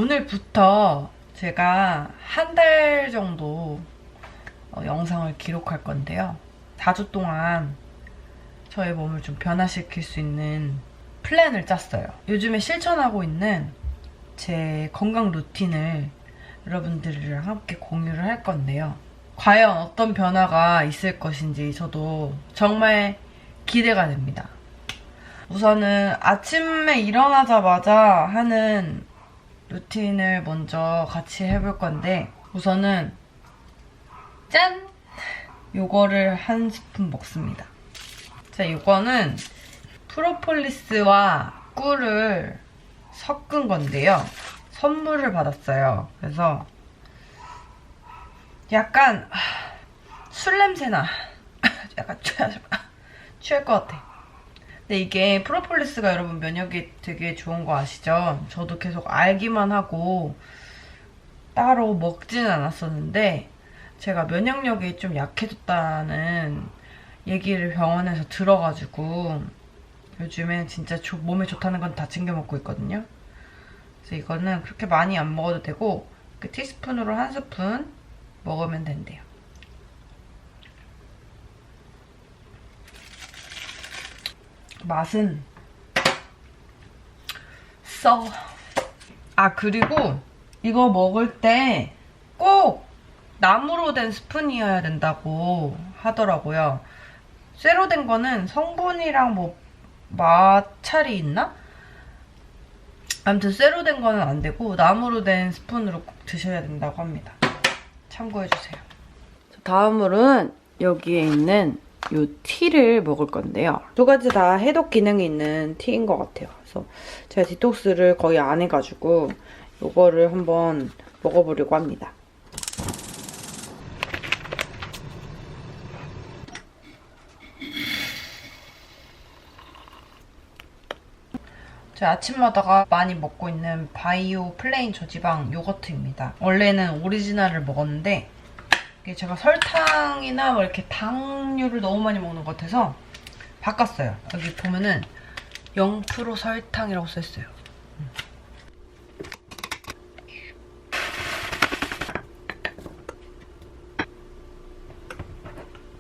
오늘부터 제가 한 달 정도 영상을 기록할 건데요. 4주 동안 저의 몸을 좀 변화시킬 수 있는 플랜을 짰어요. 요즘에 실천하고 있는 제 건강 루틴을 여러분들이랑 함께 공유를 할 건데요. 과연 어떤 변화가 있을 것인지 저도 정말 기대가 됩니다. 우선은 아침에 일어나자마자 하는 루틴을 먼저 같이 해볼 건데, 우선은 짠! 요거를 한 스푼 먹습니다. 자, 이거는 프로폴리스와 꿀을 섞은 건데요. 선물을 받았어요. 그래서 약간 술 냄새나. 약간 취할 것 같아. 근데 이게 프로폴리스가 여러분 면역에 되게 좋은 거 아시죠? 저도 계속 알기만 하고 따로 먹지는 않았었는데, 제가 면역력이 좀 약해졌다는 얘기를 병원에서 들어가지고 요즘에 진짜 몸에 좋다는 건 다 챙겨 먹고 있거든요. 그래서 이거는 그렇게 많이 안 먹어도 되고, 티스푼으로 한 스푼 먹으면 된대요. 맛은 써. 아, 그리고 이거 먹을 때 꼭 나무로 된 스푼이어야 된다고 하더라고요. 쇠로 된 거는 성분이랑 뭐 마찰이 있나? 아무튼 쇠로 된 거는 안 되고 나무로 된 스푼으로 꼭 드셔야 된다고 합니다. 참고해주세요. 다음으로는 여기에 있는 이 티를 먹을 건데요. 두 가지 다 해독 기능이 있는 티인 것 같아요. 그래서 제가 디톡스를 거의 안 해가지고 이거를 한번 먹어보려고 합니다. 제가 아침마다가 많이 먹고 있는 바이오 플레인 저지방 요거트입니다. 원래는 오리지널을 먹었는데 이게 제가 설탕이나 뭐 이렇게 당류를 너무 많이 먹는 것 같아서 바꿨어요. 여기 보면은 0% 설탕이라고 써있어요.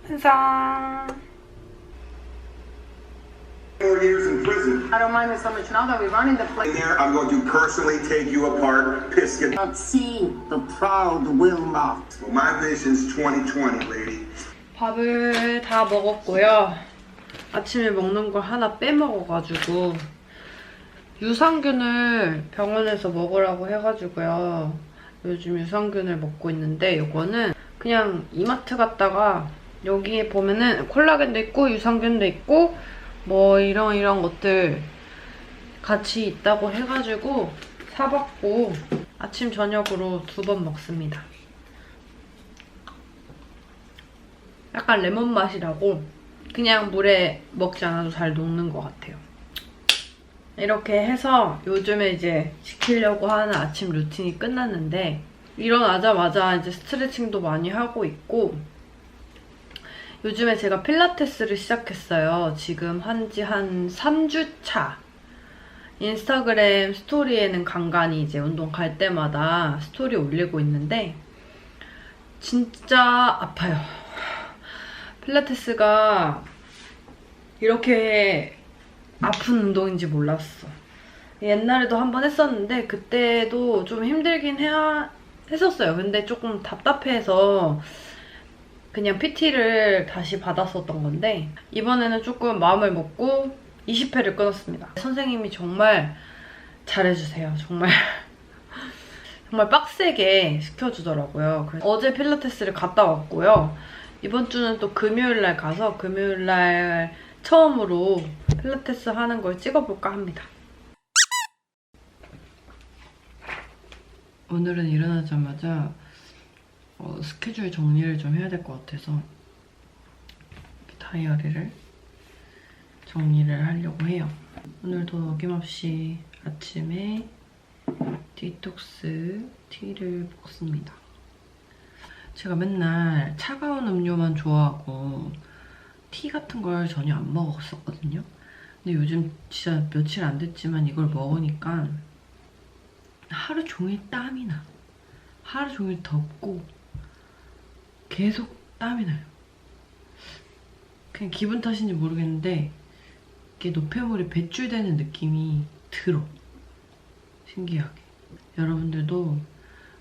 한상. Years in prison. I don't mind it so much now that we're running the place. In there, I'm going to personally take you apart, Piskin. Not see the proud will not. Well, my vision's 2020, lady. 밥을 다 먹었고요. 아침에 먹는 걸 하나 빼먹어가지고 유산균을 병원에서 먹으라고 해가지고요. 요즘 유산균을 먹고 있는데, 이거는 그냥 이마트 갔다가 여기에 보면은 콜라겐도 있고 유산균도 있고 뭐 이런 것들 같이 있다고 해가지고 사봤고 아침 저녁으로 2번 먹습니다. 약간 레몬 맛이라고 그냥 물에 먹지 않아도 잘 녹는 것 같아요. 이렇게 해서 요즘에 이제 지키려고 하는 아침 루틴이 끝났는데, 일어나자마자 이제 스트레칭도 많이 하고 있고, 요즘에 제가 필라테스를 시작했어요. 지금 한지 한 3주 차. 인스타그램 스토리에는 간간히 이제 운동 갈 때마다 스토리 올리고 있는데 진짜 아파요. 필라테스가 이렇게 아픈 운동인지 몰랐어. 옛날에도 한번 했었는데 그때도 좀 힘들긴 했었어요. 근데 조금 답답해서 그냥 PT를 다시 받았었던 건데, 이번에는 조금 마음을 먹고 20회를 끊었습니다. 선생님이 정말 잘해주세요. 정말 정말 빡세게 시켜주더라고요. 그래서 어제 필라테스를 갔다 왔고요. 이번 주는 또 금요일날 가서 금요일날 처음으로 필라테스 하는 걸 찍어볼까 합니다. 오늘은 일어나자마자 스케줄 정리를 좀 해야 될 것 같아서 다이어리를 정리를 하려고 해요. 오늘도 어김없이 아침에 디톡스 티를 먹습니다. 제가 맨날 차가운 음료만 좋아하고 티 같은 걸 전혀 안 먹었었거든요. 근데 요즘 진짜 며칠 안 됐지만 이걸 먹으니까 하루 종일 땀이 나. 하루 종일 덥고 계속 땀이 나요. 그냥 기분 탓인지 모르겠는데 이게 노폐물이 배출되는 느낌이 들어. 신기하게. 여러분들도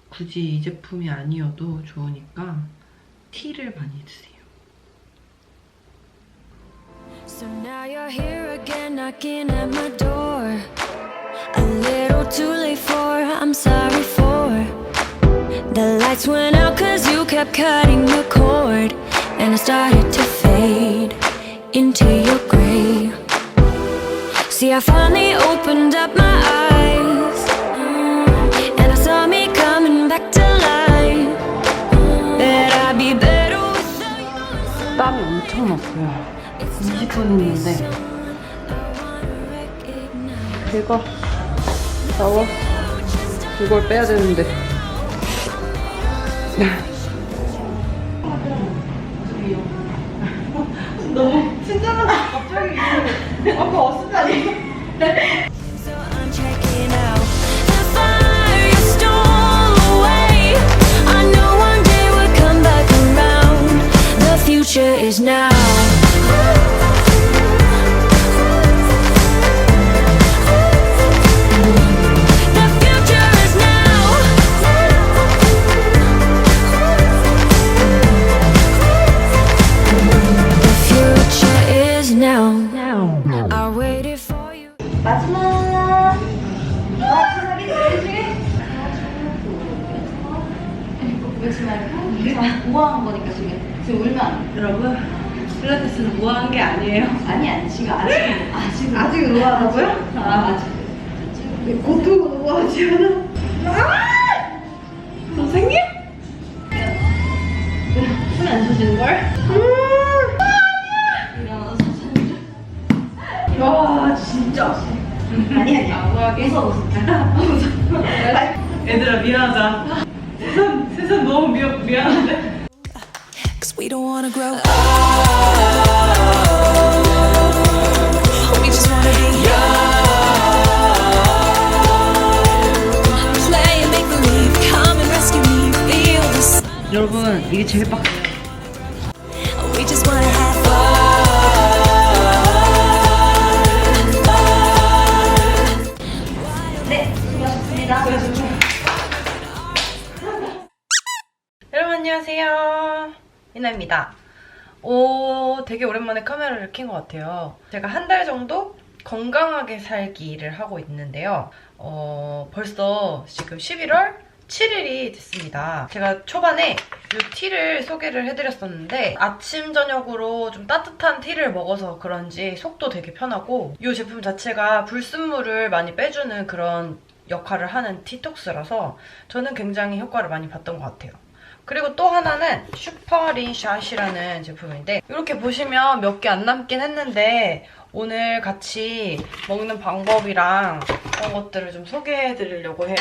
굳이 이 제품이 아니어도 좋으니까 티를 많이 드세요. So now you're here again, knocking at my door. A little too late for, I'm sorry for. The lights went out cause you kept cutting the cord. And I started to fade into your gray. See, I finally opened up my eyes, and I saw me coming back to life. That I'd be better without you. 땀이 엄청 났어요. 20분 했는데 이거 나와. 이걸 빼야 되는데 너무 친절하다. 갑자기 아까 왔었다니. So I'm checking out the fire you stole away. I know one day we'll come back around. The future is now. The future is now. The future is now. I waited for you. 우아한 거니까 지금 울면 안 돼. 여러분, 필라테스는 우아한 게 아니에요. 아니 지금 아직 우아하다고요? 아직 고통은 우아하지 않아? 선생님? 숨안 쉬시는걸? 와 진짜 아니야 우아하게 웃어 얘들아 미안하다. 세상 너무 미안한데. Cause we don't wanna grow up. We just wanna be young. Play and make believe. Come and rescue me. Feel this. 여러분 이게 제일 빡세요. We just wanna have fun. 네 수고하셨습니다. 여러분 안녕하세요. 이나입니다. 되게 오랜만에 카메라를 켠 것 같아요. 제가 한 달 정도 건강하게 살기를 하고 있는데요. 벌써 지금 11월 7일이 됐습니다. 제가 초반에 이 티를 소개를 해드렸었는데 아침 저녁으로 좀 따뜻한 티를 먹어서 그런지 속도 되게 편하고 이 제품 자체가 불순물을 많이 빼주는 그런 역할을 하는 티톡스라서 저는 굉장히 효과를 많이 봤던 것 같아요. 그리고 또 하나는 슈퍼린샷이라는 제품인데 이렇게 보시면 몇 개 안 남긴 했는데 오늘 같이 먹는 방법이랑 그런 것들을 좀 소개해드리려고 해요.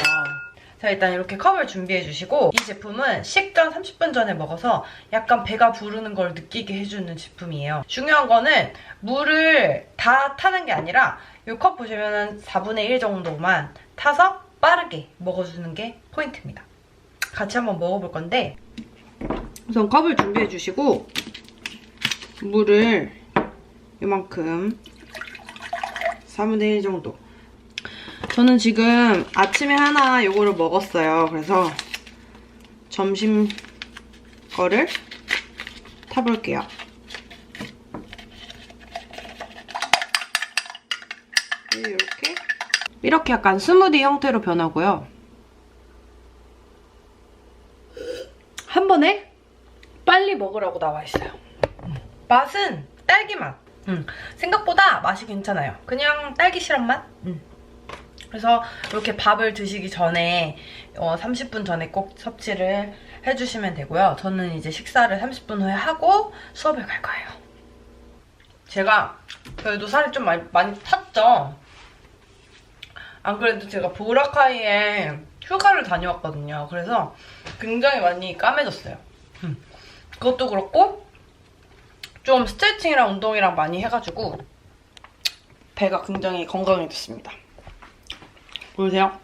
자, 일단 이렇게 컵을 준비해주시고 이 제품은 식전 30분 전에 먹어서 약간 배가 부르는 걸 느끼게 해주는 제품이에요. 중요한 거는 물을 다 타는 게 아니라 이 컵 보시면 4분의 1 정도만 타서 빠르게 먹어주는 게 포인트입니다. 같이 한번 먹어볼 건데 우선 컵을 준비해주시고 물을 이만큼 4분의 1 정도. 저는 지금 아침에 하나 요거를 먹었어요. 그래서 점심 거를 타볼게요. 이렇게 약간 스무디 형태로 변하고요. 한 번에 빨리 먹으라고 나와 있어요. 맛은 딸기 맛. 생각보다 맛이 괜찮아요. 그냥 딸기 시럽 맛? 그래서 이렇게 밥을 드시기 전에 30분 전에 꼭 섭취를 해주시면 되고요. 저는 이제 식사를 30분 후에 하고 수업을 갈 거예요. 제가 그래도 살이 좀 많이 탔죠? 안 그래도 제가 보라카이에 휴가를 다녀왔거든요. 그래서 굉장히 많이 까매졌어요. 그것도 그렇고 좀 스트레칭이랑 운동이랑 많이 해가지고 배가 굉장히 건강해졌습니다. 보이세요?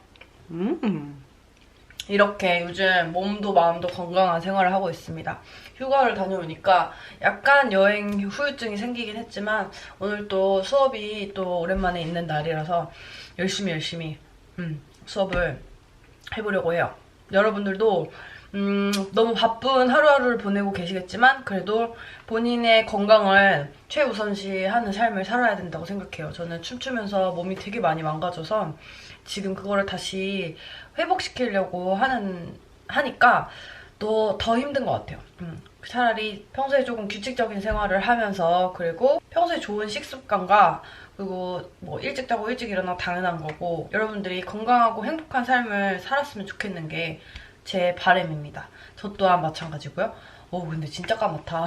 이렇게 요즘 몸도 마음도 건강한 생활을 하고 있습니다. 휴가를 다녀오니까 약간 여행 후유증이 생기긴 했지만 오늘 또 수업이 또 오랜만에 있는 날이라서 열심히 수업을 해보려고 해요. 여러분들도 너무 바쁜 하루하루를 보내고 계시겠지만 그래도 본인의 건강을 최우선시하는 삶을 살아야 된다고 생각해요. 저는 춤추면서 몸이 되게 많이 망가져서 지금 그거를 다시 회복시키려고 하니까 또 더 힘든 것 같아요. 차라리 평소에 조금 규칙적인 생활을 하면서 그리고 평소에 좋은 식습관과 그리고 뭐 일찍 자고 일찍 일어나 당연한 거고 여러분들이 건강하고 행복한 삶을 살았으면 좋겠는 게 제 바람입니다. 저 또한 마찬가지고요. 근데 진짜 까맣다.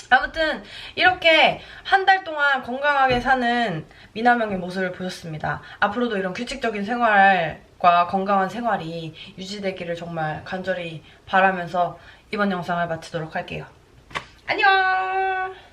아무튼 이렇게 한 달 동안 건강하게 사는 미나명의 모습을 보셨습니다. 앞으로도 이런 규칙적인 생활과 건강한 생활이 유지되기를 정말 간절히 바라면서 이번 영상을 마치도록 할게요. 안녕!